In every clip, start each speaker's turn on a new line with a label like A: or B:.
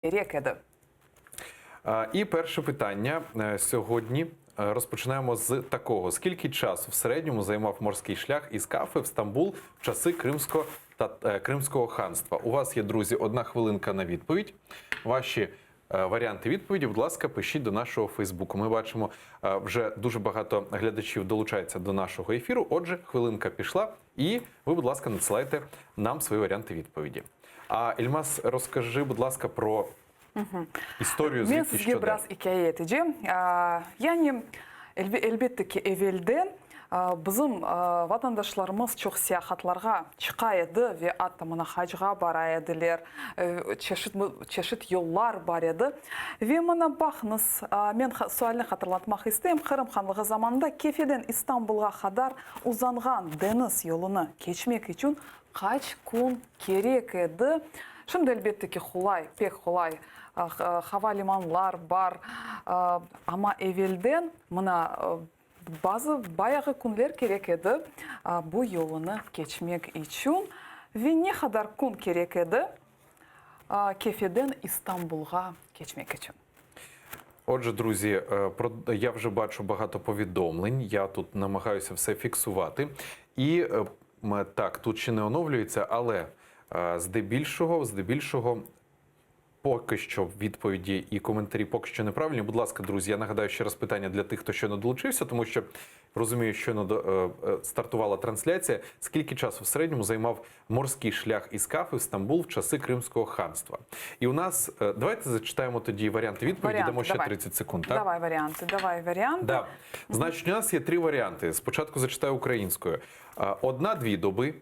A: керек еді?
B: І перше питання сьогодні розпочинаємо з такого. Скільки часу в середньому займав морський шлях із Кафи в Стамбул в часи Кримського ханства? У вас є, друзі, 1 хвилинка на відповідь. Ваші варіанти відповіді, будь ласка, пишіть до нашого Фейсбуку. Ми бачимо, вже дуже багато глядачів долучаються до нашого ефіру. Отже, хвилинка пішла, і ви, будь ласка, надсилайте нам свої варіанти відповіді. А Ільмас, розкажи, будь ласка, про історию,
A: Мен
B: звідки
A: сізге
B: що
A: біраз икая етіжем. Яғни, әлбетте ки эвелден bizim vatandaşlarımız çok seyahatlарға çıqa еді ve atımına hacға bara ediler. Çeşit yollar бар еді. Ve mına baxınız, men sualini hatırlatmaq isteyim. Kırım Xanlığı zamanında Kefeden İstanbul'a kadar uzanğan deniz yolunu geçmek için kaç gün gerek еді? Şimdi elbette ki pek kolay havalimanlar бар, ama evvelden mına bazı bayağı günler gerek еді bu yolunu geçmek için ve ne kadar gün gerek еді Kefeden İstanbul'a geçmek için.
B: Отже, друзі, я вже бачу багато повідомлень, я тут намагаюся все фіксувати. І так, тут ще не оновлюється, але здебільшого, поки що відповіді і коментарі поки що неправильні. Будь ласка, друзі, я нагадаю ще раз питання для тих, хто щойно долучився, тому що, розумію, щойно стартувала трансляція. Скільки часу в середньому займав морський шлях із Кафи в Стамбул в часи Кримського ханства? І у нас, давайте зачитаємо тоді варіанти відповіді, дамо ще 30 секунд. Так?
A: Давай варіанти.
B: Да. Значить, у нас є 3 варіанти. Спочатку зачитаю українською. 1-2 доби.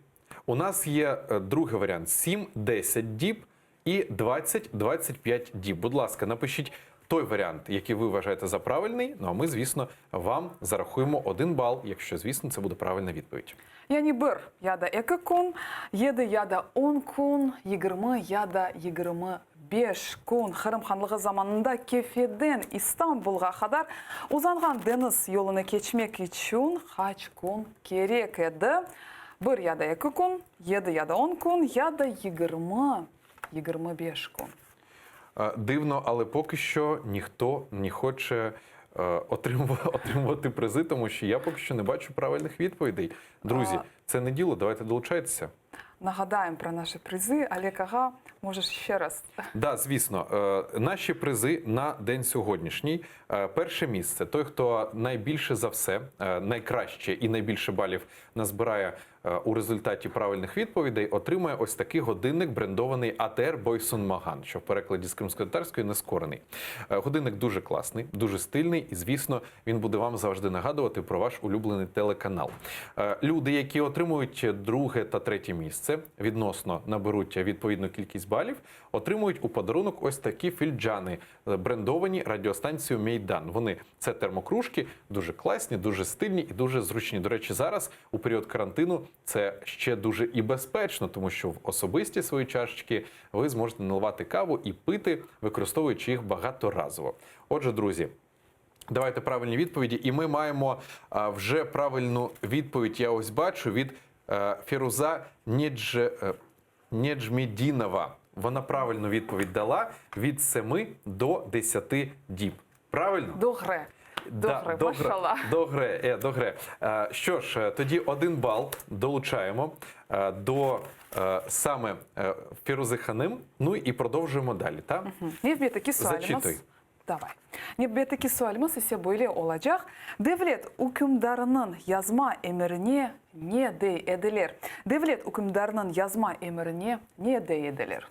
B: У нас є другий варіант – 7-10 діб. І 20-25 діб. Будь ласка, напишіть той варіант, який ви вважаєте за правильний. Ну а ми, звісно, вам зарахуємо 1 бал, якщо, звісно, це буде правильна відповідь.
A: Yani 1 ya da 2 gün, 7 ya da 10 gün, 20 ya da 25 gün Kırım Xanlığı zamanında Kefeden İstanbul'a kadar uzanğan deniz yolunu geçmek için kaç gün gerek еді? 1 ya da 2 gün, 7 ya da 10 gün ya da 25 gün.
B: Дивно, але поки що ніхто не хоче отримувати призи, тому що я поки що не бачу правильних відповідей. Друзі, це не діло, давайте долучайтеся.
A: Нагадаємо про наші призи. Олег Ага, можеш ще раз?
B: Да, звісно. Наші призи на день сьогоднішній. Перше місце. Той, хто найбільше за все, найкраще і найбільше балів назбирає у результаті правильних відповідей, отримає ось такий годинник брендований АТР Бойсун Маган, що в перекладі з кримськотатарської нескорений. Годинник дуже класний, дуже стильний і, звісно, він буде вам завжди нагадувати про ваш улюблений телеканал. Люди, які отримують друге та третє місце, відносно наберуть відповідну кількість балів, отримують у подарунок ось такі фільджани, брендовані радіостанцією Мейдан. Вони – це термокружки, дуже класні, дуже стильні і дуже зручні. До речі, зараз, у період карантину, це ще дуже і безпечно, тому що в особисті свої чашечки ви зможете наливати каву і пити, використовуючи їх багаторазово. Отже, друзі, давайте правильні відповіді. І ми маємо вже правильну відповідь, я ось бачу, від Фіруза Неджмедінова. Вона правильну відповідь дала від 7 до 10 діб. Правильно? До гри. Що ж, тоді 1 бал долучаємо до саме Фірузи Ханим. Ну і продовжуємо далі, так? Зачитуй.
A: Давай. Небетeki sualimiz ise böyle olacak. Devlet hükümdarının yazma emrine ne de edilir? Devlet hükümdarının yazma emrine ne de edilir?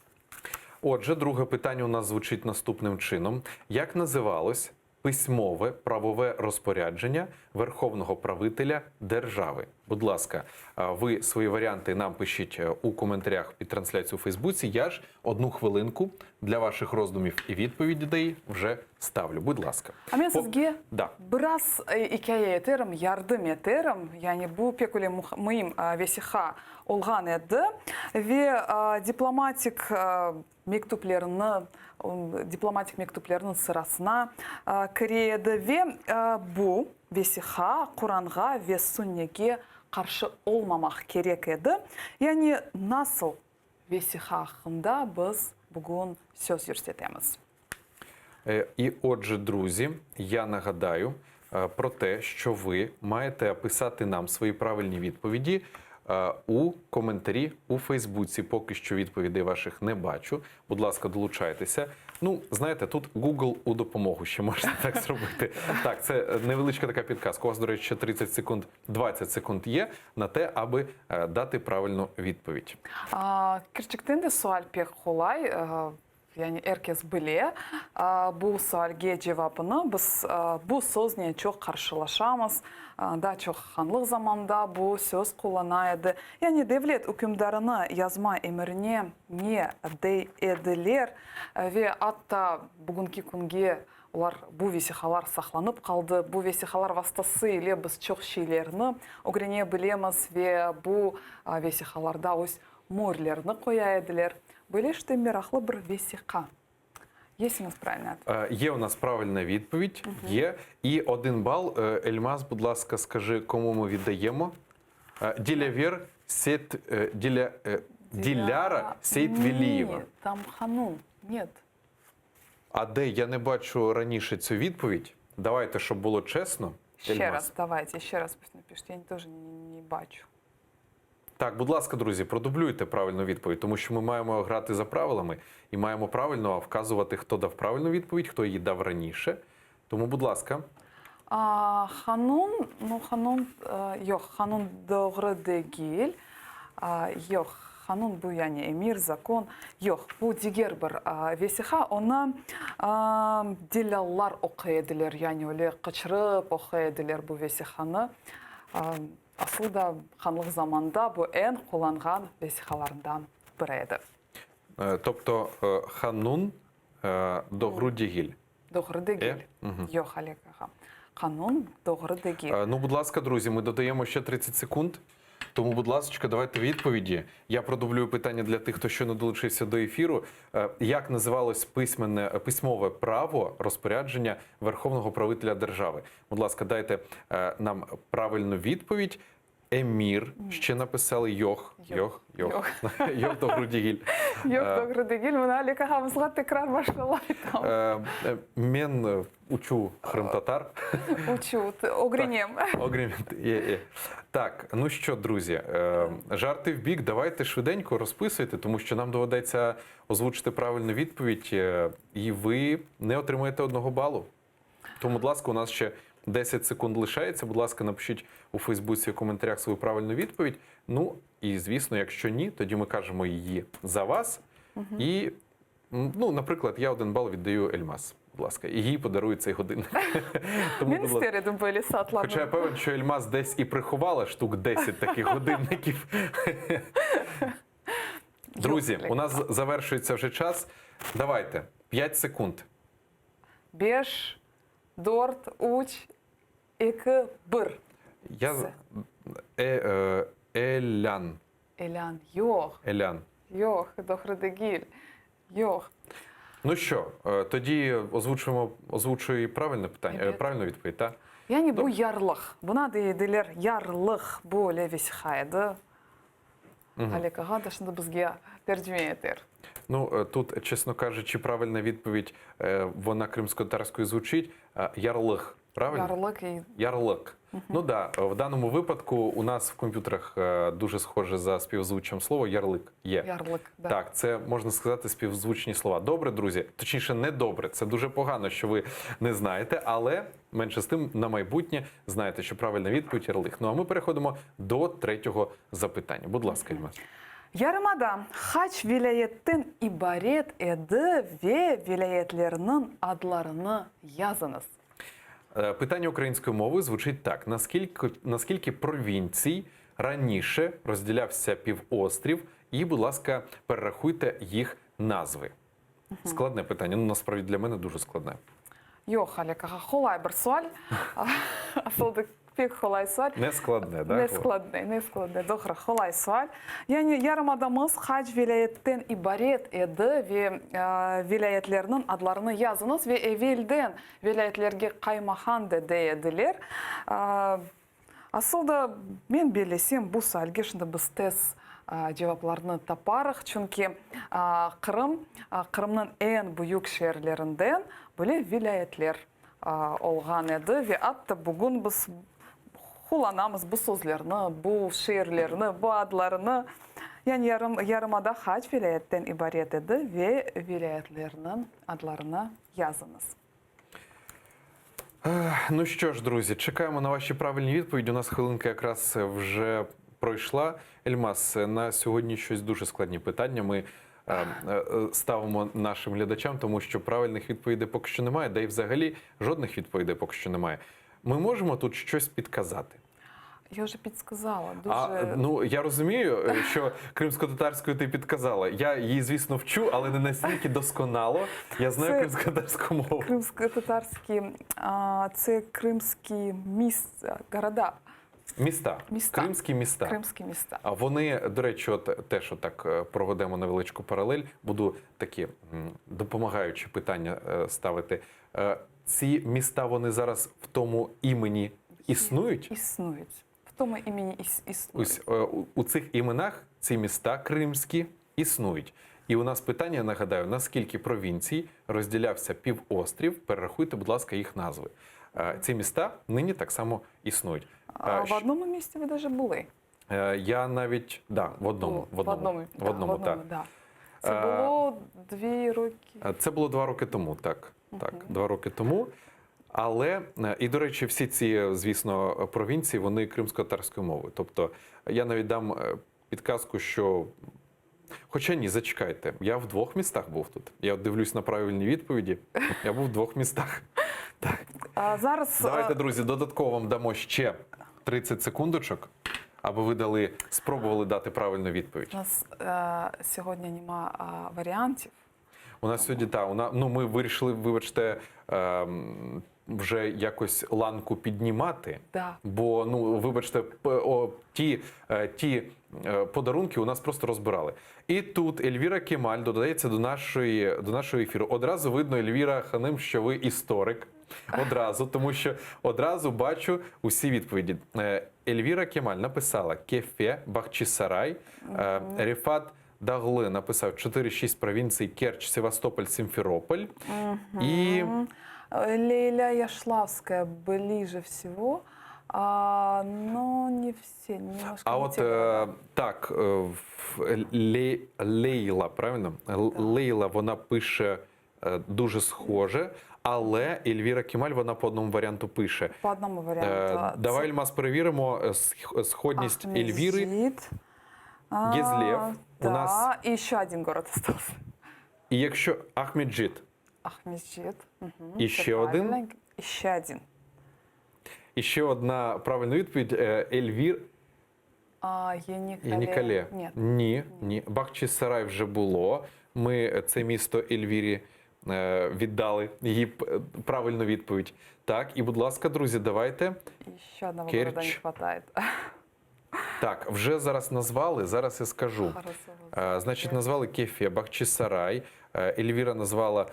B: Отже, друге питання у нас звучить наступним чином. Як називалось письмове правове розпорядження Верховного правителя держави? Будь ласка, ви свої варіанти нам пишіть у коментарях під трансляцією у Фейсбуці. Я ж 1 хвилинку для ваших роздумів і відповідей вже ставлю. Будь ласка.
A: А мен sizге biraz hikaye ederim, yardım ederim. Yani bu pek öyle mühim vesiha olğan еді. Ve diplomatik mektuplarının sırasına kirеді. Ve bu vesiha Kur'an'a ve sünnege karşı olmamak gerek еді. Yani nasıl vesiha hakkında biz бүгін сөз көрсетеміз.
B: І отже, друзі, я нагадаю про те, що ви маєте писати нам свої правильні відповіді у коментарі у Фейсбуці. Поки що відповідей ваших не бачу. Будь ласка, долучайтеся. Ну, знаєте, тут Google у допомогу ще можна так зробити. Так, це невеличка така підказка. У вас, до речі, ще 30 секунд, 20 секунд є на те, аби дати правильну відповідь.
A: Кірчіктен де суаль пек холай, yani herkes bile bu sualga cevabını biz bu söz ne çok karşılaşamız. Da çok hanlık zamanda bu söz kullanaydı. Yani devlet hükümdarını yazma emrine ne edilir ve hatta bugünkü günge ular bu vesihalar saklanıp kaldı. Bu vesihalar vasıtasıyla biz çok şeylerini öğrenebiliriz ve bu vesihalarda öz morlerini koyaydılar. Были ж ти мірахли бр весіка. Є у нас правильний відповідь?
B: Є у нас правильна відповідь, є. І 1 бал. Ельмаз, будь ласка, скажи, кому ми віддаємо? Ділявір Сет Диляра Сейтвелієва.
A: Ні, там Ханун. Ні.
B: А де? Я не бачу раніше цю відповідь. Давайте, щоб було чесно.
A: Ще
B: Ельмаз.
A: раз, давайте, ще раз пусть напишіть. Я теж не бачу.
B: Так, будь ласка, друзі, продублюйте правильну відповідь, тому що ми маємо грати за правилами і маємо правильно вказувати, хто дав правильну відповідь, хто її дав раніше. Тому, будь ласка.
A: Ханун, ну Ханун, yok, Ханун doğru değil. Yok, Ханун bu yani emir, zakon. Yok, bu diğer bir vesiha. Ona dilallar okuyediler, yani öyle kaçırıp okuyediler bu vesihani. Aslında ханлық заманда bu en kullanılan vesihalarından biriydi.
B: Тобто Ханун doğru değil.
A: Doğru değil. Yok, Олег, Ханун doğru değil.
B: Ну, будь ласка, друзі, ми додаємо ще 30 секунд. Тому, будь ласка, давайте відповіді. Я продублюю питання для тих, хто щойно долучився до ефіру. Як називалось письмове право розпорядження Верховного правителя держави? Будь ласка, дайте нам правильну відповідь. Емір ще написали Йох Добрудігіль.
A: Yok, doğru değil. Bunu Олег ағамызға tekrar başlayalım.
B: Мен учу хрим-татар.
A: Учу, огрінем.
B: Огрімент. Є. Так, ну що, друзі, жарти в бік, давайте швиденько розписуйте, тому що нам доведеться озвучити правильну відповідь, і ви не отримаєте 1 балу. Тому, будь ласка, у нас ще 10 секунд лишається. Будь ласка, напишіть у Фейсбуці в коментарях свою правильну відповідь. Ну, і, звісно, якщо ні, тоді ми кажемо її за вас. І, ну, наприклад, я 1 бал віддаю Ельмаз. Будь ласка, і їй подарую цей годинник.
A: Міністерідом були сатлами.
B: Хоча я певен, що Ельмаз десь і приховала штук 10 таких годинників. Друзі, у нас завершується вже час. Давайте, 5 секунд.
A: 5, 4, 3, 2, 1.
B: Елян.
A: Елян, yok.
B: Елян.
A: Yok, doğru değil. Yok.
B: Ну що, тоді озвучую правильне питання,
A: Evet.
B: правильну відповідь, так?
A: Yani bu yarlıq. Buna deyirlər yarlıq böyle vesihaydı. Олег аға да şimdi бізге тәржіме етер.
B: Ну, тут, чесно кажучи, правильна відповідь, вона кримсько-татарською звучить ярлих. Правильно?
A: Ярлик і...
B: Ярлик. Ну так, да, в даному випадку у нас в комп'ютерах дуже схоже за співзвучним слово ярлик є.
A: Ярлик, да.
B: Так, це, можна сказати, співзвучні слова. Добре, друзі? Точніше, не добре. Це дуже погано, що ви не знаєте, але менше з тим на майбутнє знаєте, що правильна відповідь ярлик. Ну, а ми переходимо до 3-го запитання. Будь ласка, Ельмаз.
A: Yarımada Haç vilayetin ibaret edi ve vilayetlerinin adlarını yazınız.
B: Питання української мови звучить так. Наскільки провінцій раніше розділявся півострів? І, будь ласка, перерахуйте їх назви. Складне питання. Ну, насправді, для мене дуже складне.
A: Yok, Олег аға, қолай бір суаль. Асылды pek kolay sual.
B: Не складне, так?
A: Ne skladne. Doğru, kolay sual. Yani yarımadamız Haç vilayetten ibaret edi ve vilayetlerinin adlarını yazınız ve evvelden vilayetlerge kaymahan da deyediler. Aslında ben bilesem bu sualge şimdi biz tez cevaplarını taparıq. Çünkü Kırım'ın en büyük şehirlerinden böyle vilayetler olgan edi ve hatta bugün biz kullanamız bu sözlerini, bu şehirlerini, bu adlarını. Yani yarımada kaç vilayetten ibaret edi ve vilayetlerinin adlarını yazınız.
B: Ну що ж, друзі, чекаємо на ваші правильні відповіді. У нас хвилинка якраз вже пройшла. Ельмас, на сьогодні щось дуже складні питання. Ми ставимо нашим глядачам, тому що правильних відповідей поки що немає, да і взагалі жодних відповідей поки що немає. Ми можемо тут щось підказати?
A: Я вже підсказала. Дуже...
B: Ну, я розумію, що кримсько-татарською ти підказала. Я її, звісно, вчу, але не настільки досконало. Я знаю кримсько-татарську мову.
A: Кримсько-татарські, це кримські города.
B: Міста. Кримські міста.
A: Кримські міста.
B: А вони, до речі, от теж так проведемо невеличку паралель. Буду такі допомагаючі питання ставити. Ці міста, вони зараз в тому імені існують?
A: Існують. В тому імені існують.
B: Ось у цих іменах ці міста кримські існують. І у нас питання, нагадаю, наскільки провінцій розділявся півострів, перерахуйте, будь ласка, їх назви. Ці міста нині так само існують.
A: В одному місті ви навіть були?
B: Я навіть, да, в одному, так.
A: Да. Це було 2 роки.
B: Це було 2 роки тому, так. Так, 2 роки тому. Але, і, до речі, всі ці, звісно, провінції, вони кримсько-татарською мовою. Тобто, я навіть дам підказку, що... Хоча ні, зачекайте, я в 2 містах був тут. Я дивлюсь на правильні відповіді, я був в 2 містах. Так.
A: Зараз...
B: Давайте, друзі, додатково вам дамо ще 30 секундочок, аби ви спробували дати правильну відповідь.
A: У нас сьогодні нема варіантів.
B: У нас сьогодні, ми вирішили, вибачте, вже якось ланку піднімати,
A: Да.
B: бо, вибачте, ті подарунки у нас просто розбирали. І тут Ельвіра Кемаль додається до нашого ефіру. Одразу видно, Ельвіра Ханим, що ви історик. Одразу, тому що одразу бачу усі відповіді. Ельвіра Кемаль написала Кефе, Бахчисарай, Рефат Дагли написав 4-6 провінцій: Керчь, Севастополь, Симферополь. І...
A: Лейля Яшлавская ближе всего, но не все, немножко не те города.
B: Так, Лейла, правильно? Лейла, вона пише дуже схоже, але Ельвіра Кемаль, вона по одному варіанту пише.
A: По одному варіанту.
B: Давай, Ельмас, перевіримо сходність Ельвіри. Гезлев.
A: Да,
B: У нас...
A: и еще один город остался.
B: І якщо Ахмеджит.
A: Ахмеджит.
B: І ще один.
A: І ще один.
B: І ще одна правильна відповідь. Ельвір.
A: Єнікале.
B: Ні. Бахчисарай вже було. Ми це місто Ельвірі віддали її правильну відповідь. Так, і, будь ласка, друзі, давайте.
A: Ще одного города не вистачає.
B: Так, вже зараз назвали, зараз я скажу. Значить, назвали Кефе, Бахчисарай, Ельвіра назвала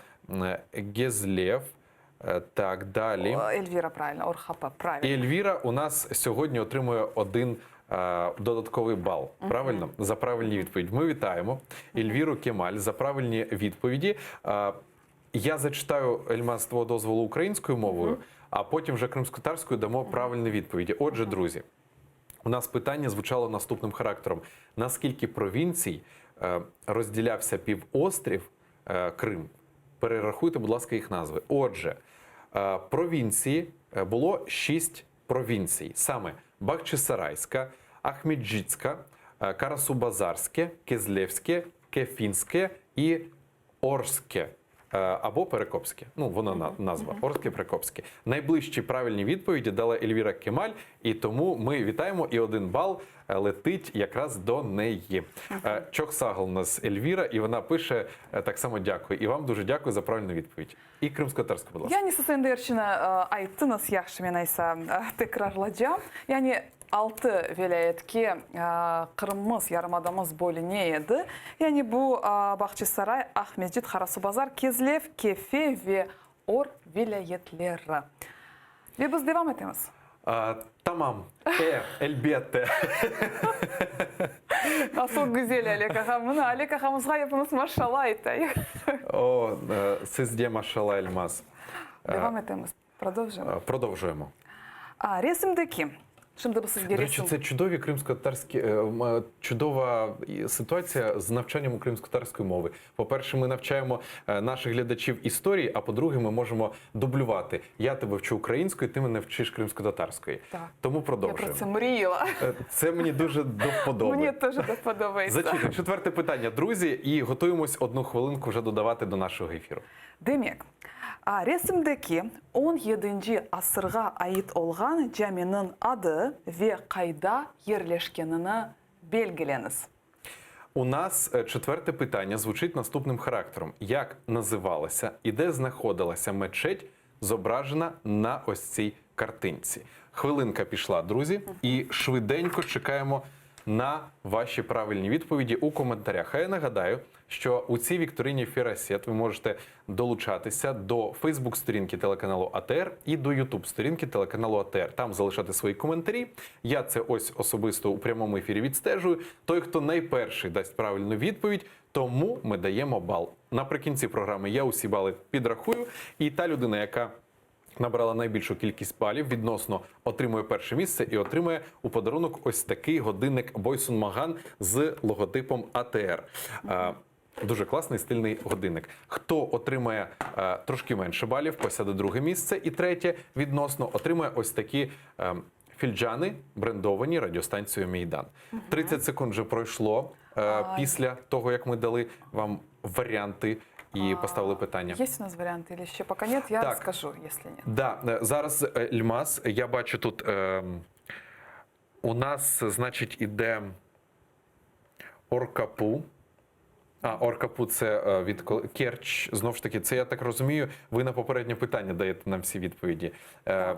B: Гезлев. Так, далі.
A: Ельвіра правильно, Орхапа правильно.
B: І Ельвіра у нас сьогодні отримує 1 додатковий бал, правильно? За правильні відповіді. Ми вітаємо Ельвіру Кемаль за правильні відповіді. Я зачитаю, Ельмас, з твого дозволу, українською мовою, а потім вже кримськотарською дамо правильні відповіді. Отже, друзі, у нас питання звучало наступним характером. Наскільки провінцій розділявся півострів Крим? Перерахуйте, будь ласка, їх назви. Отже, провінції, було 6 провінцій. Саме Бахчисарайська, Ахмеджитська, Карасу-Базарське, Кезлевське, Кефінське і Орське. Або Перекопське. Вона назва. Орське, Перекопське. Найближчі правильні відповіді дала Ельвіра Кемаль, і тому ми вітаємо, і 1 бал летить якраз до неї. Чохсагл у нас Ельвіра, і вона пише так само дякую. І вам дуже дякую за правильну відповідь. І кримськотарську, будь ласка.
A: Yani sizin derçine ayttınız yaxşı men aytsam tekrarlayacağım. Yani 6 vilayetke Kırımımız, yarımadamız bölüneydi. Yani bu Bahçesaray, Ahmedcit, Karasubazar, Kezlev, Kefe ve Or vilayetleri. Ve biz devam etimiz.
B: Тамам, эльбетте.
A: Асыл гүзел Олег аға. Мына Олег ағамызға епіміз машалла айтайық.
B: О, сізде машалла Ельмаз.
A: Девам етеміз. Продовжуємо.
B: Продовжуємо.
A: Ресімдики. Чим би сізге
B: До речі,
A: ресім?
B: це чудові кримсько-татарські, чудова ситуація з навчанням кримсько-татарської мови. По-перше, ми навчаємо наших глядачів історії, а по-друге, ми можемо дублювати. Я тебе вчу українською, ти мене вчиш кримсько-татарської.
A: Так.
B: Тому
A: Я про
B: продовжуємо.
A: це мріяла.
B: Це мені дуже до вподоби.
A: Мені теж подобається.
B: Зачитуй. Четверте питання, друзі, і готуємось 1 хвилинку вже додавати до нашого ефіру.
A: Демек, ресімдеки 17 асырға айыт олған жәменің ады ве қайда ерлешкенini белгіленіз.
B: У нас четверте питання звучить наступним характером. Як називалася і де знаходилася мечеть, зображена на ось цій картинці? Хвилинка пішла, друзі, і швиденько чекаємо на ваші правильні відповіді у коментарях. А я нагадаю, що у цій вікторині Ферасет ви можете долучатися до Фейсбук-сторінки телеканалу АТР і до Ютуб-сторінки телеканалу АТР. Там залишати свої коментарі. Я це ось особисто у прямому ефірі відстежую. Той, хто найперший дасть правильну відповідь, тому ми даємо бал. Наприкінці програми я усі бали підрахую, і та людина, яка набрала найбільшу кількість балів, відносно отримує перше місце і отримує у подарунок ось такий годинник Бойсун Маган з логотипом АТР. Дуже класний стильний годинник. Хто отримає трошки менше балів, посяде друге місце. І третє, відносно, отримає ось такі фільджани, брендовані радіостанцією «Мейдан». 30 секунд вже пройшло після того, як ми дали вам варіанти і поставили питання.
A: Є у нас варіанти, або ще поки нет, я
B: Так.
A: розкажу, якщо ні.
B: Да, зараз Ельмаз, я бачу тут у нас, значить, іде Оркапу. Оркапу це від Керч. Знову ж таки, це, я так розумію, ви на попереднє питання даєте нам всі відповіді.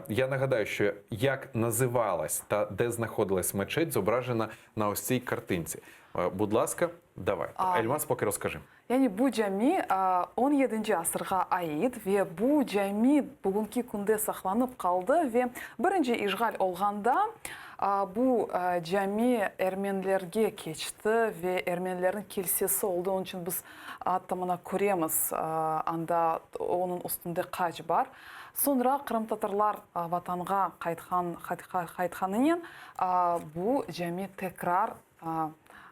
B: Я нагадаю, що як називалась та де знаходилась мечеть, зображена на ось цій картинці. Будь ласка, давай. Ельмаз, поки розкажи.
A: Яғни бұл жәми 17 асырға айыт ве бұл жәми бүгінгі күнде сақланып қалды ве бірінші ишғал олғанда бұл жәми әрменлерге кечті ве әрменлердің келсесі олды. Оның үшін біз атымына көреміз, анда оның үстінде қаж бар. Sonra Қырым татарлар ватанға қайтқанымен бұл жәми текрар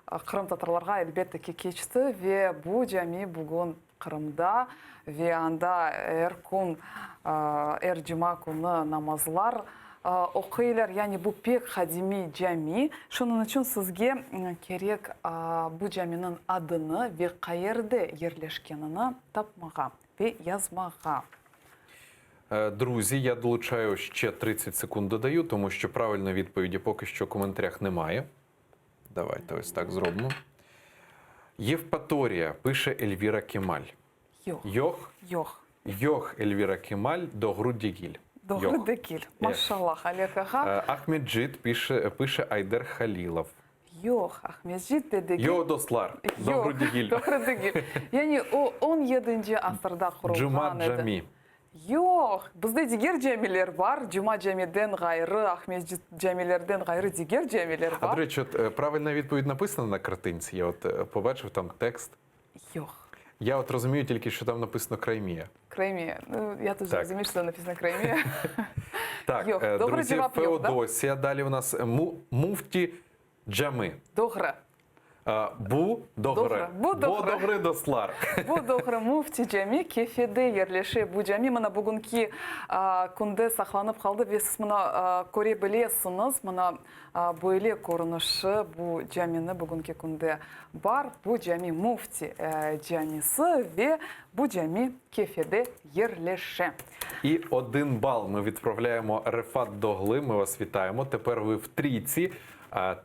A: Қырым татарларға әлбетте кечті ве бұл жәми бүгін Қырымда ве анда әр күн, әр жұма күні намазлар оқилар, яғни бұл пек хадими жәми. Шының үшін сізге керек бұл жәмінің адыны ве қайерде ерлешкенini тапмаға ве язмаға.
B: Друзі, я долучаю ще 30 секунд додаю, тому що правильної відповіді поки що в коментарях немає. Давайте ось так зробимо. Євпаторія, пише Ельвіра Кемаль. Йох Ельвіра Кемаль до Груддігіль.
A: До Груддігіль. Машаллах, Олег аға.
B: Ахмеджит пише Айдер Халилов.
A: Йох, Ахмеджит дедегіль.
B: Йо дослар, до Груддігіль.
A: До Груддігіль. Яғни 17 асырда құрылған
B: Джума
A: еді.
B: Джами.
A: Жоқ, бізде дегер жәмелер бар. Джума Джамиден ғайры, Ахмеджит Джамилерден ғайры дегер жәмелер бар.
B: А, до речі, правильна відповідь написана на картинці. Я от побачив там текст.
A: Йох.
B: Я от розумію тільки, що там написано Краймія.
A: Краймія. Ну, я теж розумію, що там написано Краймія.
B: Так, друзі, Феодосія. Далі у нас Муфті Джами.
A: Добре.
B: Бу Догре.
A: Бу
B: Догре дослар.
A: Бу Догре Муфти Джами кефеде ерлеше. Бу Джами мына бүгінгі күнде сақланып қалды. Весіз мына көре білесіңіз. Мына бойле көрініші бу Джамины бүгінгі күнде бар. Бу Джами Муфти Джамisi ве бу Джами кефеде ерлеше.
B: І 1 бал ми відправляємо Рефат Догли. Ми вас вітаємо. Тепер ви в трійці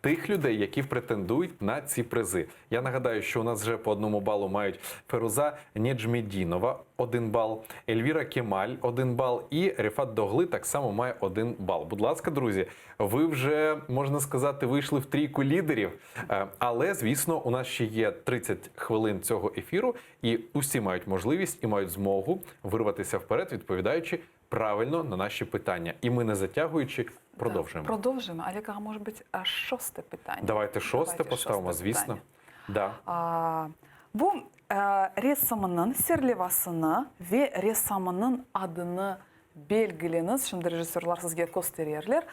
B: тих людей, які претендують на ці призи. Я нагадаю, що у нас вже по 1 балу мають Феруза Неджмедінова 1 бал, Ельвіра Кемаль 1 бал і Рефат Догли так само має 1 бал. Будь ласка, друзі, ви вже, можна сказати, вийшли в трійку лідерів, але, звісно, у нас ще є 30 хвилин цього ефіру, і усі мають можливість і мають змогу вирватися вперед, відповідаючи правильно на наші питання. І ми, не затягуючи, продовжуємо.
A: Продовжуємо. Олег, а може бути шосте питання?
B: Давайте шосте поставимо, звісно. Да.
A: Bu ressamının serlevasını ve ressamının adını belgileniz. Şimdi rejissörler sizge gösterirler.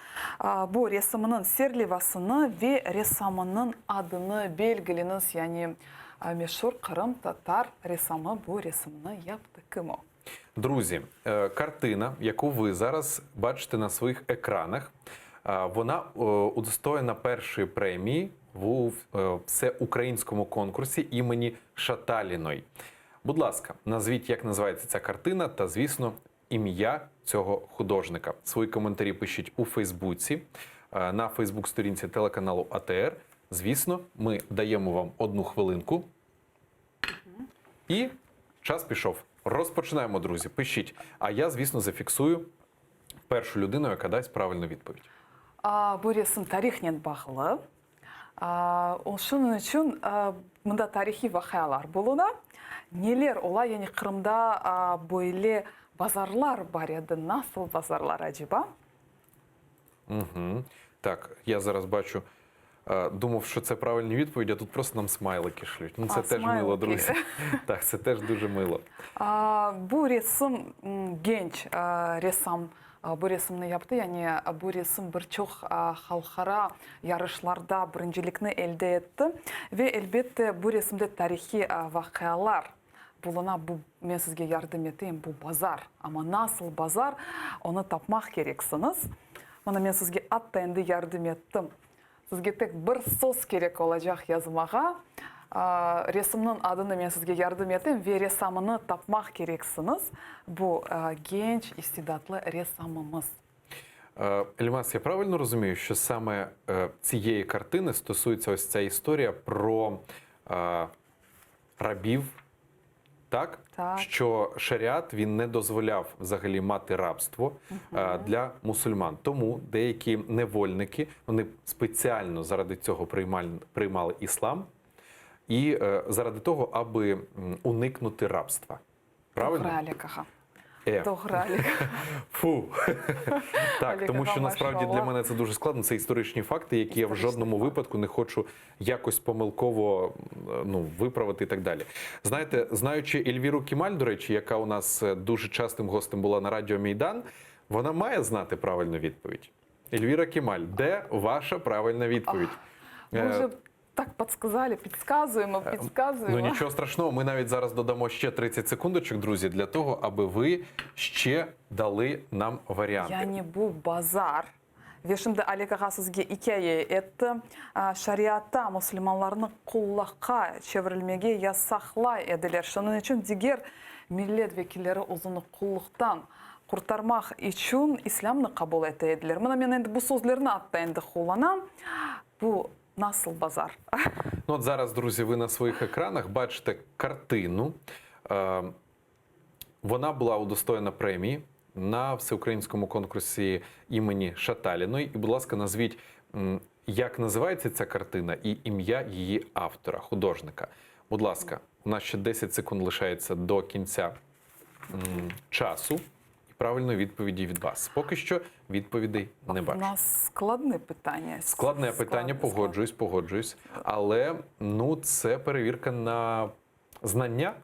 A: Bu ressamının serlevasını ve ressamının adını belgileniz. Yani meşhur Kırım Tatar ressamı bu ressamını yaptı. Kim o?
B: Друзі, картина, яку ви зараз бачите на своїх екранах, вона удостоєна першої премії в всеукраїнському конкурсі імені Шаталіної. Будь ласка, назвіть, як називається ця картина та, звісно, ім'я цього художника. Свої коментарі пишіть у Фейсбуці, на Фейсбук-сторінці телеканалу АТР. Звісно, ми даємо вам 1 хвилинку. І час пішов. Розпочинаємо, друзі. Пишіть. А я, звісно, зафіксую першу людину, яка дасть правильну відповідь.
A: Bu resim tarixle bağlı. Şunun için bunda tarihi vakalar buluna. Neler olay, yani Kırım'da böyle bazarlar var еді. Nasıl bazarlar acaba?
B: Угу. Так, я зараз бачу, думав, що це правильні відповіді, а тут просто нам смайлики шлють. Ну, це теж
A: смайлики.
B: мило, друзі. Так, це теж дуже мило.
A: Bu resim genç ressam bu resimni yaptı. Yani bu resim birçok halkara yarışlarda birincilikni elde etti. Ve elbette bu resimde tarihi vakalar buluna. Ben sizge yardım edeyim. Bu bazar. Ama nasıl bazar? Onu tapmak gereksiniz. Bana ben sizge hatta endi yardım ettim. Sizge tek bir söz gerek olacak yazmağa. Resimnin adını ben sizge yardım ettim ve ressamını tapmak gereksiniz. Bu genç, istidatlı ressamımız.
B: Ельмас, я правильно розумію, що саме цієї картини стосується ось ця історія про рабів, так?
A: Так.
B: Що шаріат, він не дозволяв взагалі мати рабство для мусульман. Тому деякі невольники, вони спеціально заради цього приймали іслам і заради того, аби уникнути рабства. Правильно?
A: Гралікага.
B: Е.
A: До граліка.
B: Фу. Так,
A: Олега
B: тому що насправді
A: Гамашова.
B: для мене це дуже складно. Це історичні факти, які я в
A: Історичні
B: жодному
A: факти.
B: випадку не хочу якось помилково виправити і так далі. Знаєте, знаючи Ельвіру Кемаль, до речі, яка у нас дуже частим гостем була на радіо Мейдан, вона має знати правильну відповідь. Ельвіра Кемаль, де ваша правильна відповідь?
A: Ми вже так підказуємо.
B: Ну нічого страшного, ми навіть зараз додамо ще 30 секундочок, друзі, для того, аби ви ще дали нам варіанти.
A: Yani bu bazar ve şimdi Ali Ağa sizge hikaye etti. Şariatta Müslümanlarını kullakka çevrilmege yasakla ediler. Şunun için diğer milletvekilleri uzun kulluktan kurtarmak için İslam'ını kabul ettiler. Bana ben endi bu sözlerini hatta endi kullanam. Bu nasıl bazar?
B: Ну, от зараз, друзі, ви на своїх екранах бачите картину. Вона була удостоєна премії на всеукраїнському конкурсі імені Шаталіної. І, будь ласка, назвіть, як називається ця картина і ім'я її автора, художника. Будь ласка, у нас ще 10 секунд лишається до кінця часу. Правильної відповіді від вас. Поки що відповідей не
A: У
B: бачу.
A: нас складне питання.
B: Складне питання, погоджуюсь. Але це перевірка на знання.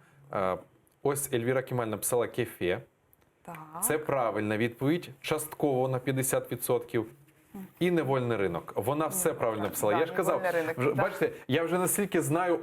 B: Ось Ельвіра Кемаль написала кефе.
A: Так.
B: Це правильна відповідь, частково на 50%. І невольний ринок. Вона все правильно написала.
A: Да,
B: Я ж казав,
A: ринок, да.
B: бачите, я вже настільки знаю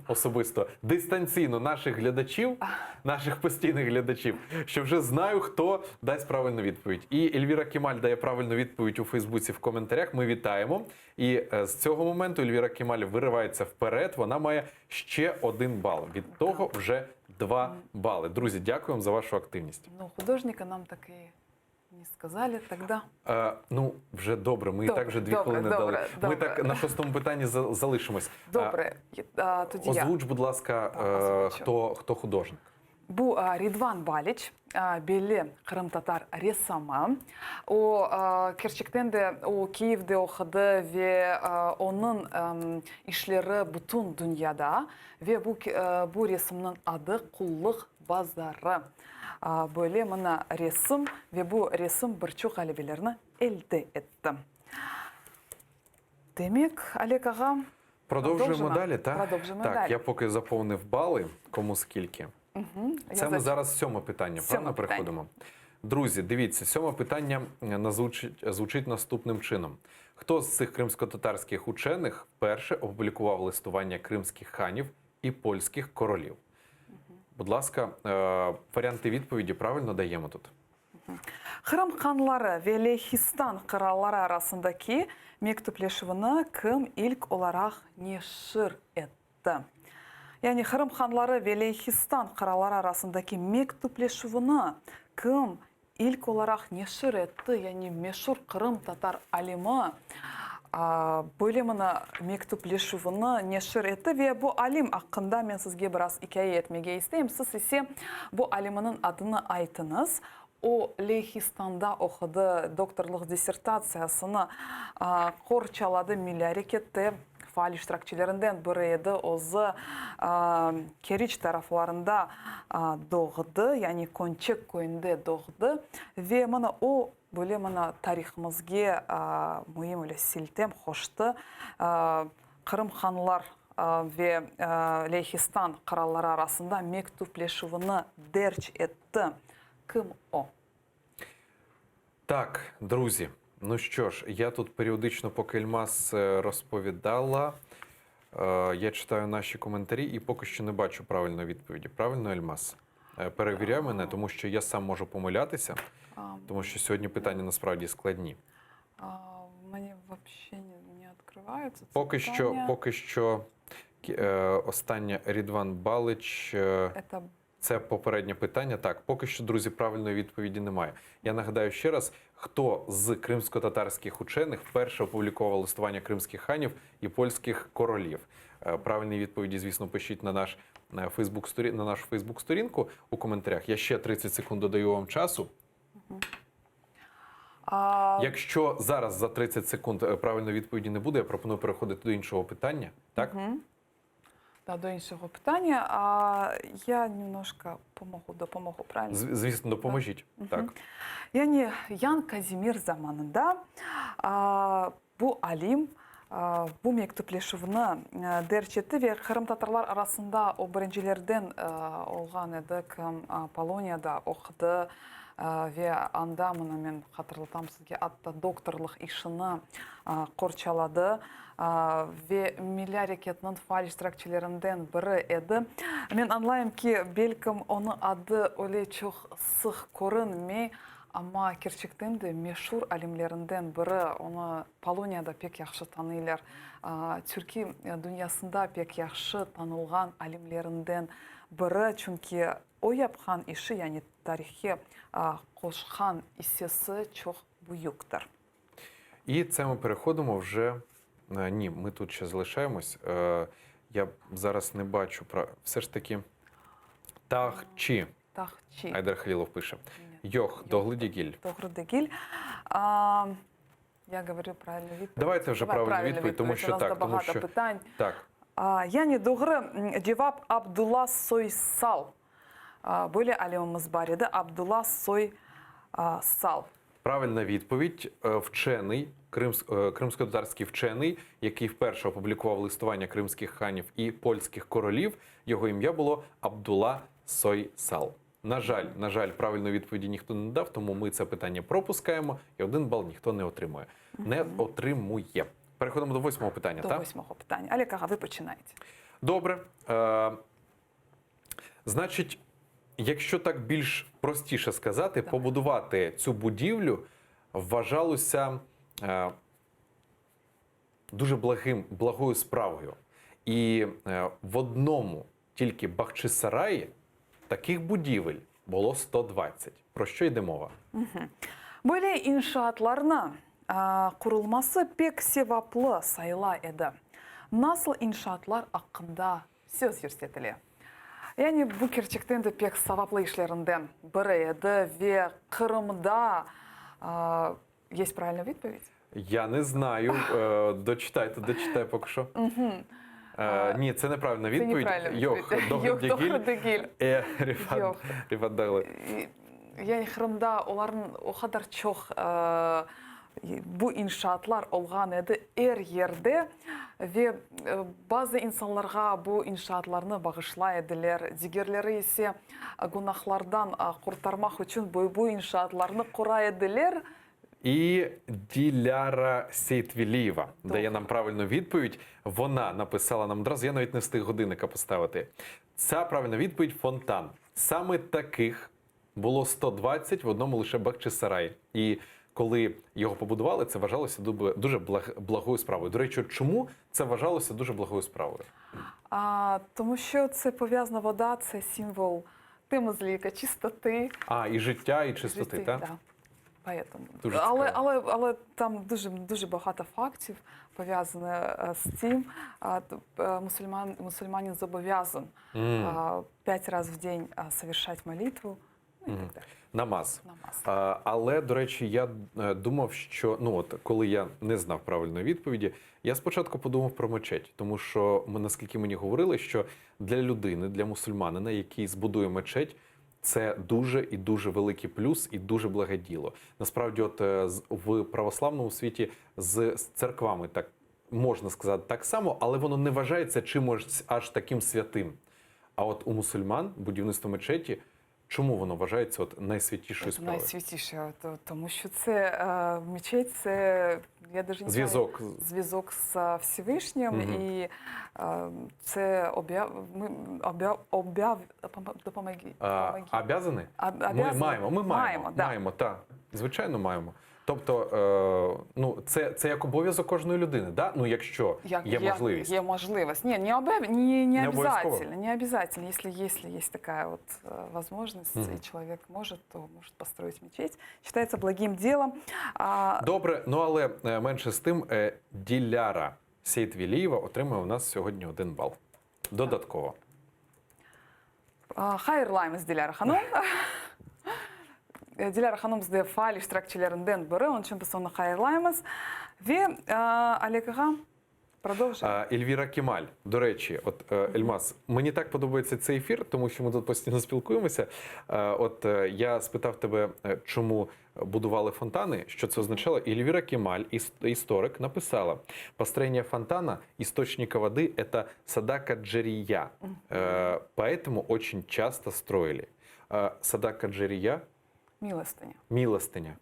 B: особисто, дистанційно наших глядачів, наших постійних глядачів, що вже знаю, хто дасть правильну відповідь. І Ельвіра Кемаль дає правильну відповідь у Фейсбуці в коментарях. Ми вітаємо. І з цього моменту Ельвіра Кемаль виривається вперед. Вона має ще 1 бал. Від того вже 2 бали. Друзі, дякуємо за вашу активність.
A: Ну, художника нам так і не сказали тогда.
B: Вже добре, ми і
A: Добре,
B: так вже 2
A: добре,
B: хвилини
A: добре,
B: дали.
A: добре.
B: Ми так на 6-му питанні залишимось.
A: Добре, тоді я.
B: Озвуч, будь ласка,
A: Озвучу.
B: хто художник?
A: Bu Ridvan Baliç, belli Kırım Tatar ressamı. O gerçekten de o Kiev'de okudu ve onun işleri bütün dünyada ve bu resmin adı Kulluk базары. Böyle мына ресім, ve bu ресім бірчу ғалебелеріні elde etті. Демек, Олег аға,
B: Продовжуємо далі, так?
A: Продовжуємо
B: Так,
A: далі.
B: я поки заповнив бали, кому скільки. Це ми зараз сьоме питання, правильно
A: питання.
B: переходимо? Друзі, дивіться, сьоме питання звучить наступним чином. Хто з цих кримсько-татарських учених вперше опублікував листування кримських ханів і польських королів? Будь ласка, варіанти відповіді правильно даємо тут.
A: Қырым ханлары ve Leyhistan kralları arasındaki mektupleşivini kim ilk olarak neşir etti? Yani Kırım hanları ve Leyhistan kralları arasındaki mektupleşivini kim ilk olarak neşir etti? Yani meşhur Kırım Tatar alimi bölümünü mektupleşivini neşir etti ve bu alim hakkında men sizge biraz hikaye etmege isteyim. Siz ise bu aliminin adını aytınız. O Leyhistan'da okudu, doktorluk dissertasiyasını Korçalады Mülareket'te faal iştirakçilerinden biriydi. Ozu Keriç taraflarında doğdu, yani Konçek köyünde doğdu. Ve mana o böyle mana tarihimizge mühim öyle siltem hoştu. Kırım hanlar ve Leyhistan kralları arasında mektupleşivini derç etti. Ким о?
B: Так, друзі, ну що ж, я тут періодично, поки Ельмас розповідала, я читаю наші коментарі і поки що не бачу правильної відповіді. Правильно, Ельмас? Перевіряй мене, тому що я сам можу помилятися, тому що сьогодні питання насправді складні.
A: Мені взагалі не відкривається.
B: Поки що остання Рідван Балич. Це попереднє питання. Так, поки що, друзі, правильної відповіді немає. Я нагадаю ще раз, хто з кримсько-татарських учених вперше опублікував листування кримських ханів і польських королів. Правильні відповіді, звісно, пишіть на нашу Фейсбук-сторінку у коментарях. Я ще 30 секунд додаю вам часу. Якщо зараз за 30 секунд правильної відповіді не буде, я пропоную переходити до іншого питання. Так?
A: Да, до іншого питання. Я немножко допомогу, правильно?
B: Звісно, допоможіть. Так.
A: Yani Yan Kazimir zamanında bu alim bu mektupleşivini derç etti ve Kırım Tatarlar arasında o birincilerden olgan edi, kim Polonya'da okudu ve anda mına men hatırlatam sizge hatta doktorluk işini Korçaladı ve Milli Hareketinin faal iştirakçilerinden biri edi. Men anlayayım ki belki onun adı öyle çok sık görünmey, ama gerçekten de meşhur alimlerinden biri. Onu Polonya'da pek yaxşı tanıyırlar. Türkiye dünyasında pek yaxşı tanılgan alimlerinden biri. Çünkü o yapkan işi, yani tarihe koşkan hissesi çok büyüktür.
B: І це ми переходимо вже. Ні, ми тут ще залишаємось. Я зараз не бачу. Все ж таки Тахчі.
A: Тахчі.
B: Айдар Халілов пише. Йох, Доглидігіль.
A: Доглидігіль. Я говорю правильну відповідь.
B: Давайте вже правильну відповідь, тому що так.
A: Тому що питань.
B: Так.
A: Yani doğru cevap Abdullah Soysal. Böyle alimimiz var idi. Abdullah Soysal.
B: Правильна відповідь. Вчений, кримсько-татарський вчений, який вперше опублікував листування кримських ханів і польських королів. Його ім'я було Абдулла Сойсал. На жаль, правильної відповіді ніхто не дав, тому ми це питання пропускаємо, і 1 бал ніхто не отримує. Не отримує. Переходимо до 8-го питання, так?
A: До 8-го питання. Олег, ви починаєте.
B: Добре. Значить, якщо так більш простіше сказати, побудувати цю будівлю вважалося дуже благою справою. І в одному тільки Бахчисараї таких будівель було 120. Про що йде мова?
A: Böyle inşaatlarına kurulması pek sevaplı sayıla edi. Nasıl inşaatlar hakkında söz yürütülüyor? Yani bu gerçekten de pek sevaplı işlerinden biri edi ve Kırım'da есть правильная відповідь?
B: Я не знаю. Дочитай поки що. Ні, це неправильна відповідь.
A: неправильна
B: Йох,
A: відповідь. Йох,
B: Догрдегиль.
A: Догрдегиль. Йох.
B: Рифатдагли.
A: Yani Кырымда олардың о кадар чоқ bu иншаатлар olған еді әр ерде ve bazı insanlarga bu inşaatlarını bağışlaydılar. Digерleri ise günahlardan kurtarmak için bu inşaatlarını kuraydılar.
B: І Диляра Сейтвілієва дає нам правильну відповідь. Вона написала нам одразу, я навіть не встиг годинника поставити. Ця правильна відповідь – фонтан. Саме таких було 120 в одному лише Бахчисараї. І коли його побудували, це вважалося дуже благою справою. До речі, чому це вважалося дуже благою справою?
A: Тому що це пов'язана вода, це символ темозліка, чистоти.
B: І життя, і чистоти, так?
A: Да. Поэтому.
B: Дуже
A: Але там дуже багато фактів пов'язаних з цим. Мусульманин зобов'язаний 5 разів в день совершати молитву. Ну, і так далі.
B: Намаз.
A: Намаз.
B: Але, до речі, я думав, що коли я не знав правильної відповіді, я спочатку подумав про мечеть, тому що наскільки мені говорили, що для людини, для мусульманина, який збудує мечеть, це дуже і дуже великий плюс і дуже благе діло. Насправді, в православному світі з церквами так можна сказати так само, але воно не вважається чимось аж таким святим. А от у мусульман будівництво мечеті, чому воно вважається найсвятішою справою?
A: Найсвятіше, тому що це мечеть, це, я навіть не знаю, зв'язок з Всевишнім, і це допомоги.
B: Обязані? Ми маємо, так. Звичайно, маємо. Тобто, це як обов'язок кожної людини, да? Якщо є можливість.
A: Є можливість. Ні, не обов'язково. Не обов'язково. Если есть такая вот возможность, и человек может, то может построить мечеть. Считается благим делом.
B: Добре, але менше з тим, Диляра Сейтвілієва отримує у нас сьогодні 1 бал. Додатково.
A: Хайырлаймыз, Диляра ханым. Диляра ханымызды фаал иштиракчыларынан бірі, оның үшін біз оны хайырлаймыз. Ве Олег аға, продовжуємо.
B: Ельвіра Кемаль, до речі, Ельмас, мені так подобається цей ефір, тому що ми тут постійно спілкуємося. Я спитав тебе, чому будували фонтани, що це означало. І Ельвіра Кемаль, історик, написала: «Построение фонтана, источника воды – это садака джария, поэтому очень часто строили». Садака джария – милостиня.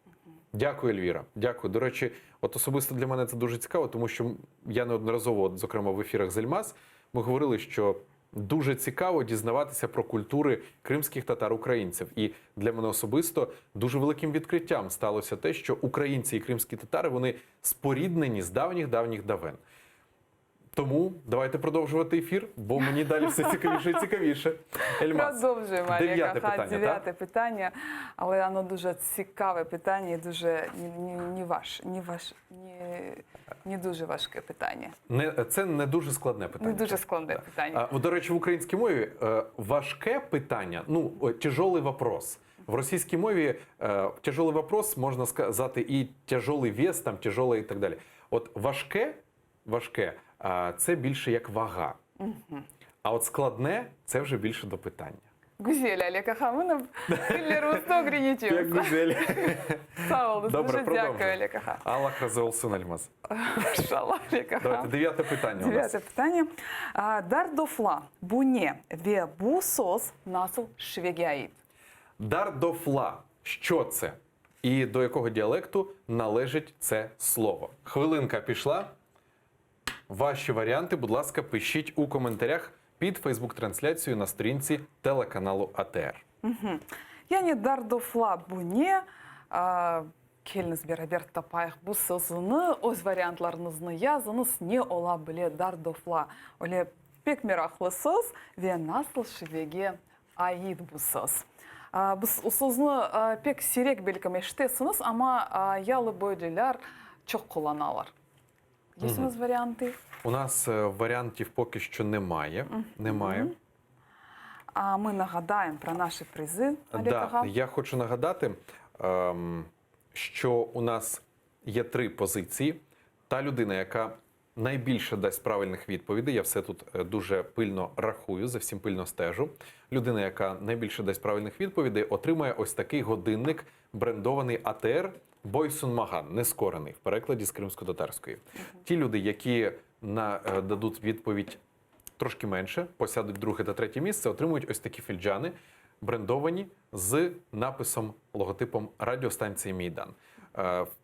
B: Дякую, Ельвіра. Дякую. До речі, особисто для мене це дуже цікаво, тому що я неодноразово, зокрема в ефірах з Ельмас, ми говорили, що дуже цікаво дізнаватися про культури кримських татар-українців. І для мене особисто дуже великим відкриттям сталося те, що українці і кримські татари, вони споріднені з давніх давен. Тому давайте продовжувати ефір, бо мені далі все цікавіше і цікавіше. Ельмас,
A: продовжуємо, Олег аға, 9
B: дев'яте
A: питання, але воно дуже цікаве питання і дуже не дуже важке питання.
B: Це не дуже складне питання.
A: Не дуже складне питання.
B: До речі, в українській мові важке питання, тяжелий вопрос. В російській мові тяжелий вопрос, можна сказати, і тяжелий вес, тяжелий і так далі. Важке, це більше як вага. А складне – це вже більше до питання.
A: Гузель, Олег аға, ми на Хиллеру 100 грінітів.
B: Як гузель.
A: Дуже дякую, Олег аға.
B: Аллах разолсын, Альмаз.
A: Шалла, Олег аға.
B: Давайте, 9 питання у нас.
A: 9 питання. Дардофла буне ве бу сос насыл швегяїд.
B: Дардофла. Що це? І до якого діалекту належить це слово? Хвилинка пішла. Ваші варіанти, будь ласка, пишіть у коментарях під фейсбук-трансляцією на сторінці телеканалу АТР.
A: Яни дардофла буне, келіңіз берабер тапайық бұл сызыны, өз вариантларыңызны языңыз, не ола біле дардофла. Оле пек мерақлы сыз, ве насыл шевеге айид бұл сыз. Біз сызыны пек сирек белкім ештесіңіз, ама ялы бөйлілер чоқ қоланалар. Є у нас варіанти?
B: У нас варіантів поки що немає.
A: А ми нагадаємо про наші призи, Олег аға.
B: Я хочу нагадати, що у нас є 3 позиції. Та людина, яка найбільше дасть правильних відповідей, я все тут дуже пильно рахую, за всім пильно стежу. Людина, яка найбільше дасть правильних відповідей, отримає ось такий годинник, брендований АТР Бойсун Маган, нескорений в перекладі з кримсько-татарської. Ті люди, які дадуть відповідь трошки менше, посядуть друге та третє місце, отримують ось такі фільджани, брендовані з написом, логотипом радіостанції «Мійдан».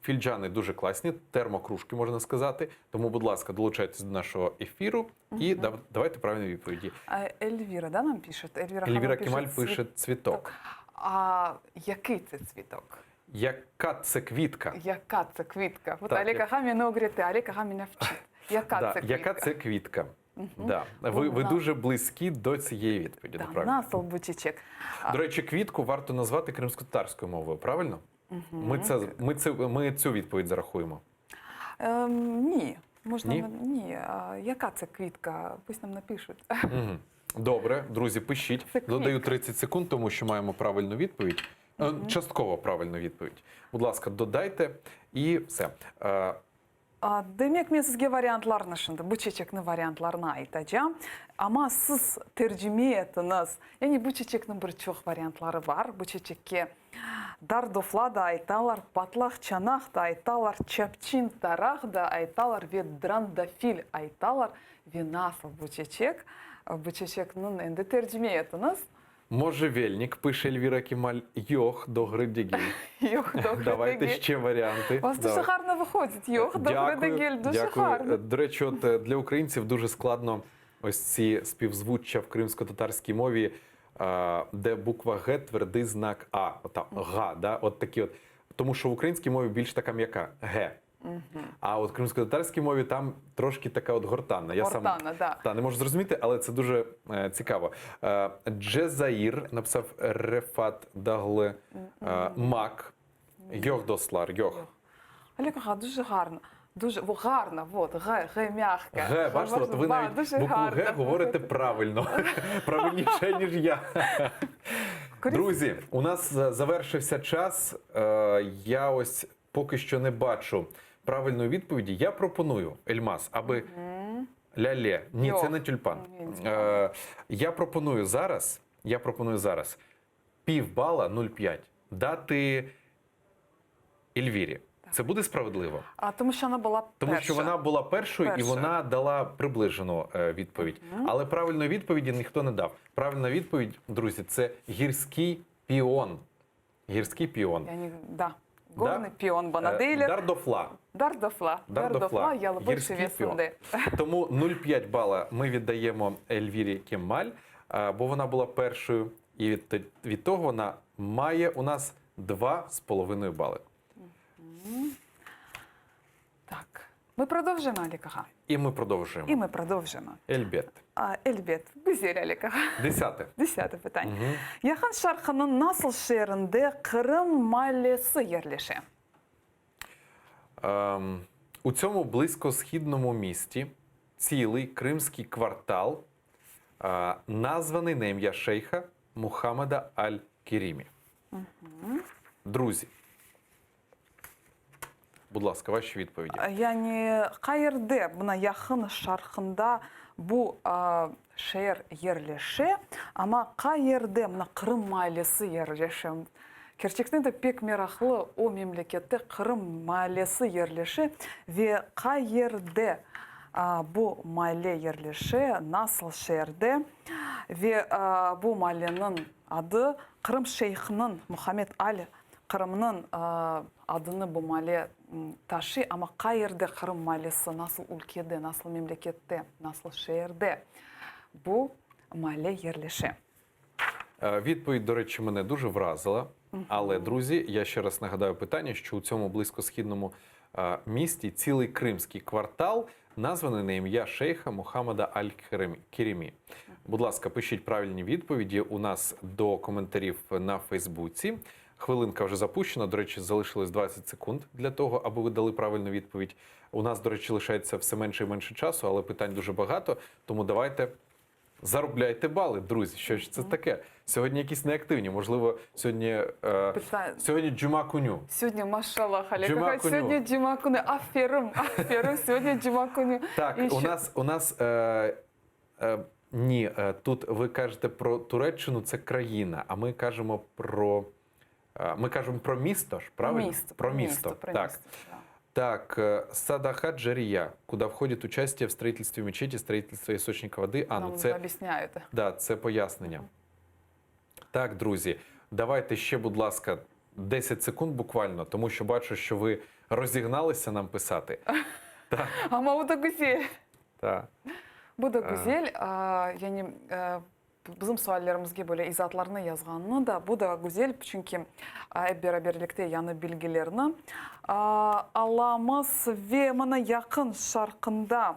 B: Фільджани дуже класні, термокружки, можна сказати. Тому, будь ласка, долучайтесь до нашого ефіру і давайте правильні відповіді.
A: Ельвіра, да, нам пише?
B: Ельвіра Кемаль пише «цвіток».
A: А який це цвіток?
B: Яка це квітка?
A: Яка це квітка? От
B: Так,
A: Аліка Га мене говорить, Аліка Га мене вчить. Яка це квітка?
B: Яка це квітка? Да. Ви дуже близькі до цієї відповіді.
A: Да,
B: правильно?
A: насол бучичек.
B: До речі, квітку варто назвати кримсько-татарською мовою, правильно? Ми цю відповідь зарахуємо.
A: Ні. Можна
B: Ні?
A: ні. Яка це квітка? Пусть нам напишуть.
B: Мгм. Добре, друзі, пишіть.
A: Це квітка.
B: Додаю 30 секунд, тому що маємо правильну відповідь. Частково правильну відповідь. Будь ласка, додайте і все.
A: Демек мен сізге вариантларны шынды, бучечекні вариантларны айтачам. Ама сіз терджиме етіңіз. Яғни бучечектің бір чоқ вариантлары бар. Бучечекке дардофла да айталар, патлах чанах да айталар, чапчин тарах да айталар, веддрандафил айталар, винасыл бучечек. Бучечекнің енді терджиме етіңіз.
B: Можжевельник, пише Ельвіра Кемаль, йох до гридігіль.
A: Йох, добре,
B: Давайте ще варіанти.
A: У вас дуже гарно виходить. Йох, добре, Дегель, дуже гарно.
B: До речі, от для українців дуже складно ось ці співзвуччя в кримсько-татарській мові, де буква Г твердий знак А, га, да? От такі от. Тому що в українській мові більш така м'яка Г. А от в кримсько-татарській мові там трошки така от гортанна. Я
A: Гортанна, да.
B: не можу зрозуміти, але це дуже цікаво. Джезаїр написав Рефат Дагле Мак. Йох дослар, йох.
A: Олег, дуже гарно. Дуже гарно, от, Г м'ягка.
B: Г, бачите, от ви навіть
A: дуже
B: букву
A: гарно.
B: Г говорите правильно. Правильніше, ніж я. Друзі, у нас завершився час. Я ось поки що не бачу правильної відповіді. Я пропоную, Ельмас, аби ляле. Ні, це не тюльпан. Я пропоную зараз півбала 0,5 дати Ельвірі. Це буде справедливо?
A: Тому що вона була перша.
B: Тому що вона була першою і вона дала приближену відповідь. Але правильної відповіді ніхто не дав. Правильна відповідь, друзі, це гірський піон. Гірський піон.
A: Да. Горний піон Банаделер.
B: Дардофла.
A: Дардофла, я лобивши весунди.
B: Тому 0,5 бала ми віддаємо Ельвірі Кемаль, бо вона була першою. І від того вона має у нас 2,5 бали.
A: Так. Ми продовжимо, Алікага?
B: І ми продовжуємо. Ельбет.
A: Ельбет. Güzel, Алікага. 10-те питання. Яхан шархының насыл шерінде Қырым малесі ерлеше?
B: У цьому близькосхідному місті цілий кримський квартал, названий на ім'я шейха Мухаммеда Аль-Керімі. Друзі, будь ласка, ваші відповіді.
A: Яғни қайырде бұна яқын шарқында бұл шер ерлеше, ама қайырде мұна Қырым малесі ерлеше. Керчектен де пек мерақлы о мемлекетті Қырым малесі ерлеше, ве қайырде бұл мале ерлеше насыл шерде, ве бұл маленің ады Қырым шейхінің Мұхаммед Али Қырымның адыны бұл мале ташы, ама қайырде Қырым малесі насыл өлкеде, насыл мемлекетте, насыл шерде бұл мале ерлеше.
B: Відповідь, до речі, мене дуже вразила. Але, друзі, я ще раз нагадаю питання, що у цьому близькосхідному місті цілий кримський квартал названий на ім'я шейха Мухаммеда Аль-Керімі. Будь ласка, пишіть правильні відповіді у нас до коментарів на Фейсбуці. Хвилинка вже запущена. До речі, залишилось 20 секунд для того, аби ви дали правильну відповідь. У нас, до речі, лишається все менше і менше часу, але питань дуже багато. Тому давайте заробляйте бали, друзі. Що ж це таке? Сьогодні якісь неактивні, можливо, сьогодні Джума Куню.
A: Сьогодні, машаллах, Олег,
B: Джума
A: ага,
B: Куню.
A: сьогодні Джума Куню. Аферим, сьогодні Джума Куню.
B: Так,
A: І
B: у нас ні, тут ви кажете про Туреччину, це країна, а ми кажемо про місто ж, правильно? Про місто. Так.
A: да.
B: Так, Садаха Джария, куда входит участие в строительстве мечети, строительство источника воды.
A: Нам
B: це,
A: об'ясняють.
B: да, це пояснення. Так, друзі, давайте ще, будь ласка, 10 секунд буквально, тому що бачу, що ви розігналися нам писати. Так,
A: Ama bu da güzel.
B: так.
A: Bu da güzel. Yani bizim suallerimizge böyle izahatlarını yazğanını da bu da güzel. Çünkü hep beraberlikte yanı bilgilerini alamız ve mana yakın şarkında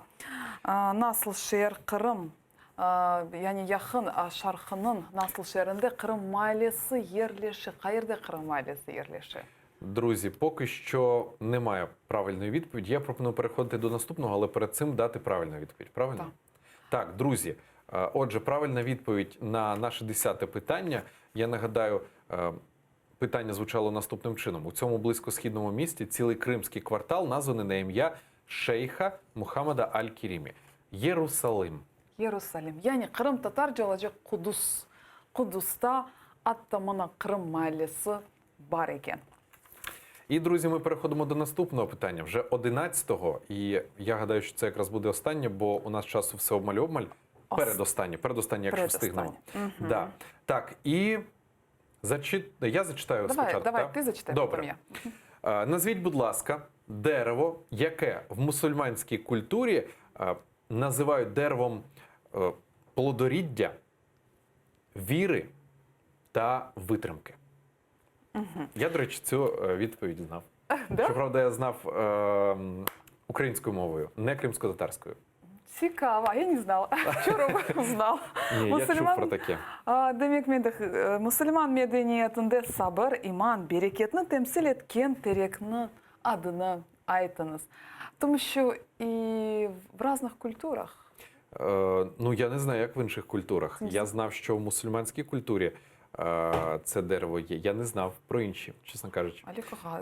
A: nasıl şehir Kırım yani yakın şarkının nasıl şehrinde Kırım mahallesi yerleşi. Kayırda Kırım mahallesi yerleşi.
B: Друзі, поки що немає правильної відповіді. Я пропоную переходити до наступного, але перед цим дати правильну відповідь. Правильно? Так, друзі. Отже, правильна відповідь на наше 10-те питання. Я нагадаю, питання звучало наступним чином. У цьому близькосхідному місті цілий кримський квартал названий на ім'я шейха Мухаммада Аль-Кірімі. Єрусалим.
A: Єрусалим. Yani Kırım Tatarca olacak Kudüs. Kudüs'ta hatta mana Kırım mahallesi var ekan.
B: І, друзі, ми переходимо до наступного питання, вже 11-го. І я гадаю, що це якраз буде останнє, бо у нас часу все обмаль-обмаль. Передостаннє, якщо встигнемо. Да. Так, і я зачитаю спочатку.
A: Давай, ти зачитай,
B: Добре.
A: потім я.
B: Назвіть, будь ласка, дерево, яке в мусульманській культурі називають деревом плодоріддя, віри та витримки. Я, до речі, цю відповідь знав.
A: Да?
B: Щоправда, я знав українською мовою, не кримсько-татарською.
A: Цікаво, я не знала. Вчора знала.
B: Ні, я чув про таке.
A: Demek Müslüman medeniyetinde sabır, iman, bereketini temsil etken terekni adını айтыңыз. Тому що і в різних культурах.
B: Ну, я не знаю, як в інших культурах. Я знав, що в мусульманській культурі це дерево є. Я не знав про інші, чесно кажучи.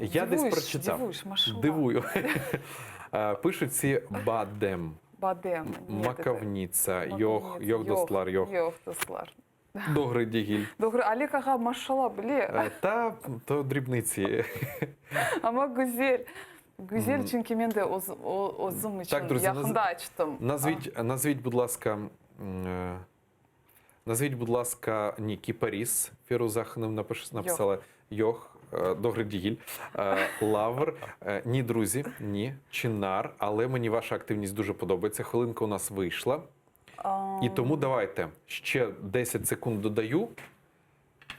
B: Я десь прочитав. Дивую. Пишуть ці бадем.
A: Бадем.
B: Макавніця, йогдослар,
A: Йогдослар.
B: Догри дігіль.
A: Догри, Алік ага, машала, біле.
B: Та, то дрібниці.
A: Ама güzel. Güzel, çünkü ben de uzun için yakında açtım.
B: Назвіть, будь ласка, ні, Кіпаріс, Фіруза Ханим написала Йох, Догри дігіль, Лавр, ні, друзі, ні, Чинар, але мені ваша активність дуже подобається. Хвилинка у нас вийшла. І тому давайте ще 10 секунд додаю.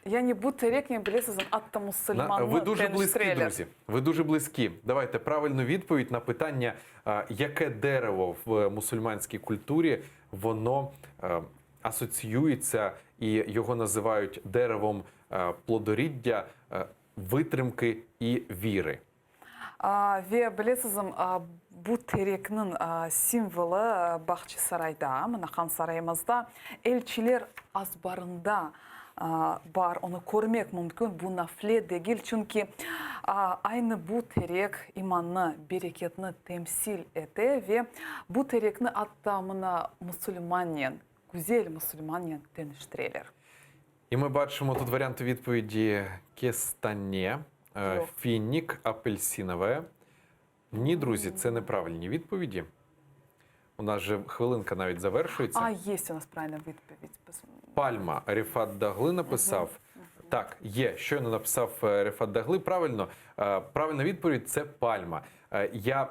A: Я не буду рекні білесізм атта мусульманну.
B: Ви дуже близькі, друзі. Ви дуже близькі. Давайте правильну відповідь на питання, яке дерево в мусульманській культурі, воно асоціюється і його називають деревом плодоріддя, витримки і віри.
A: Ve білесізм bu terекнің символы Бахчисарайда, мына хан сарайымызда elçiler азбарында бар, оны көрмек мүмкін, bu нафле дегіл, çünkü aynı bu terek imanны, берекетні temsil ете ve bu terekni hatta мына мұсылманнен, güzel мұсылманнен тönüştürелер.
B: І ми бачимо тут варіанти відповіді кестанє, фінік, апельсинове. Ні, друзі, це неправильні відповіді. У нас же хвилинка навіть завершується.
A: Є у нас правильна відповідь.
B: Пальма, Рефат Дагли написав. Так, є, щойно написав Рефат Дагли. Правильно, правильна відповідь – це пальма. Я,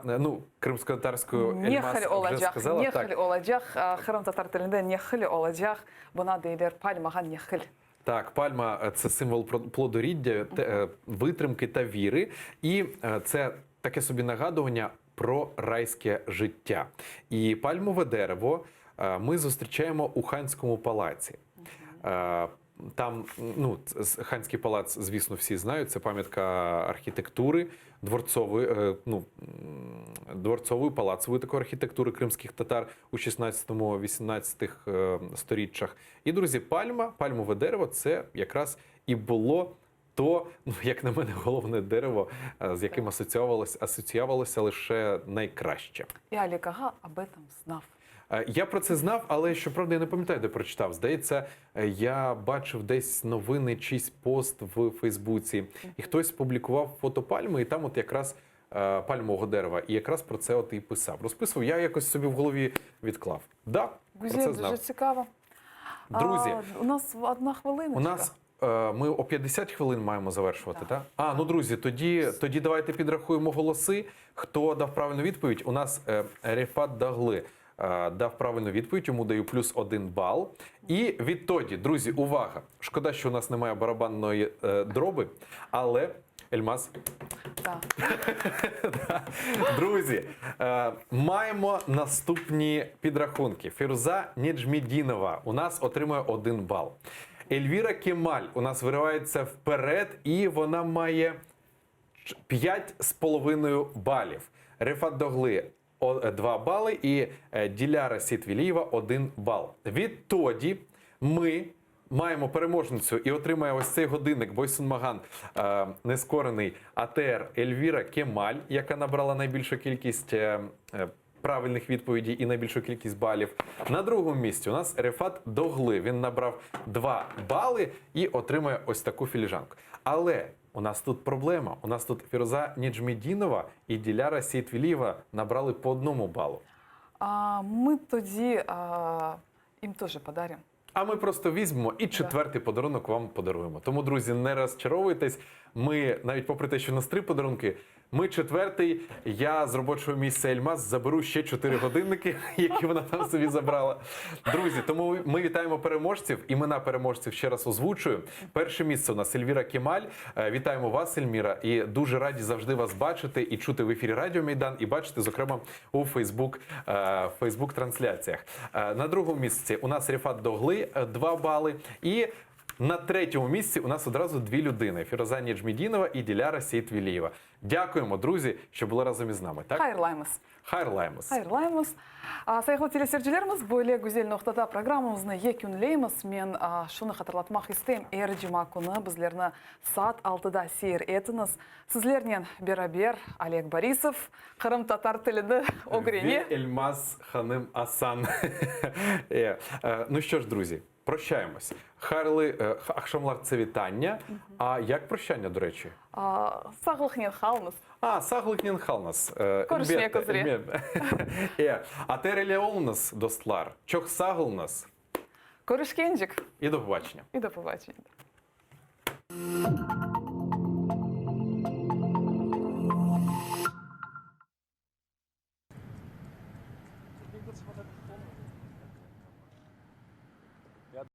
B: кримсько-татарською Ельмас вже сказала.
A: Нехіль олacak, Кырым-татар тілінде нехіль olacak, buna deyilер пальмаға нехіль.
B: Так, пальма – це символ плодоріддя, витримки та віри. І це таке собі нагадування про райське життя. І пальмове дерево ми зустрічаємо у ханському палаці. Там, ну, Ханський палац, звісно, всі знають. Це пам'ятка архітектури, дворцової, палацової такої архітектури кримських татар у 16-18 сторіччях. І, друзі, пальмове дерево – це якраз і було то, ну, як на мене, головне дерево, з яким асоціювалося лише найкраще.
A: И Олег Ага об этом знав.
B: Я про це знав, але, щоправда, я не пам'ятаю, де прочитав. Здається, я бачив десь новини, чийсь пост в Фейсбуці, і хтось публікував фото пальми, і там от якраз пальмового дерева, і якраз про це от і писав. Розписував, я якось собі в голові відклав. Да, про
A: Гузель,
B: це
A: дуже
B: знав.
A: цікаво.
B: Друзі,
A: У нас 1 хвилиночка.
B: у нас ми о 50 хвилин маємо завершувати,
A: Так.
B: так? Ну, друзі, тоді давайте підрахуємо голоси. Хто дав правильну відповідь? У нас Рефат Дагли дав правильну відповідь, йому даю плюс 1 бал. І відтоді, друзі, увага! Шкода, що у нас немає барабанної дроби, але Ельмаз.
A: Так.
B: Друзі, маємо наступні підрахунки. Фіруза Неджмідінова у нас отримує 1 бал. Ельвіра Кемаль у нас виривається вперед, і вона має 5,5 балів. Рефат Догли 2 бали і Діляра Сітвілієва 1 бал. Відтоді ми маємо переможницю і отримає ось цей годинник Бойсун Маган нескорений АТР Ельвіра Кемаль, яка набрала найбільшу кількість правильних відповідей і найбільшу кількість балів. На другому місці у нас Рефат Догли. Він набрав 2 бали і отримує ось таку філіжанку. Але у нас тут проблема. У нас тут Фіруза Неджмідінова і Діляра Сейтвілієва набрали по 1 балу.
A: Ми тоді їм теж подаримо.
B: А ми просто візьмемо і 4-й подарунок вам подаруємо. Тому, друзі, не розчаровуйтесь. Ми, навіть попри те, що у нас 3 подарунки, ми 4-й, я з робочого місця Ельмаз заберу ще 4 годинники, які вона там собі забрала. Друзі, тому ми вітаємо переможців. Імена переможців ще раз озвучую. Перше місце у нас Ельвіра Кемаль. Вітаємо вас, Ельміра. І дуже раді завжди вас бачити і чути в ефірі Радіо Майдан, і бачити, зокрема, у Фейсбук-трансляціях. На другому місці у нас Рефат Догли, 2 бали. І на 3-му місці у нас одразу 2 людини. Фіруза Неджмідінова і Діляра Сейтвілієва. Дякуємо, друзі, що були разом із нами. Так?
A: Хайрлаймас.
B: Хайрлаймас.
A: Хайрлаймас. Сайхыл телесерджилерimiz бөле гүзел ноқтада программамызны екүнлейміз. Мен шуны хатırlatмақ істейм. Әр жұма күні біздерні саат 6-да сейір етіңіз. Сізлернен бер Олег Борисов, Қырым татар тіліні огрене.
B: Ельмаз Ханым Асан. Ну що ж, друзі, прощаємось. Ахшамлар – це вітання. А як прощання, до речі?
A: Сағылықнен қалыңыз.
B: Сағлыкнен қалнас.
A: Көрішіне көзіре.
B: Атереле олнас, достлар. Чох сағылнас.
A: Көрішкенжік.
B: І до побачення.
A: І до побачення.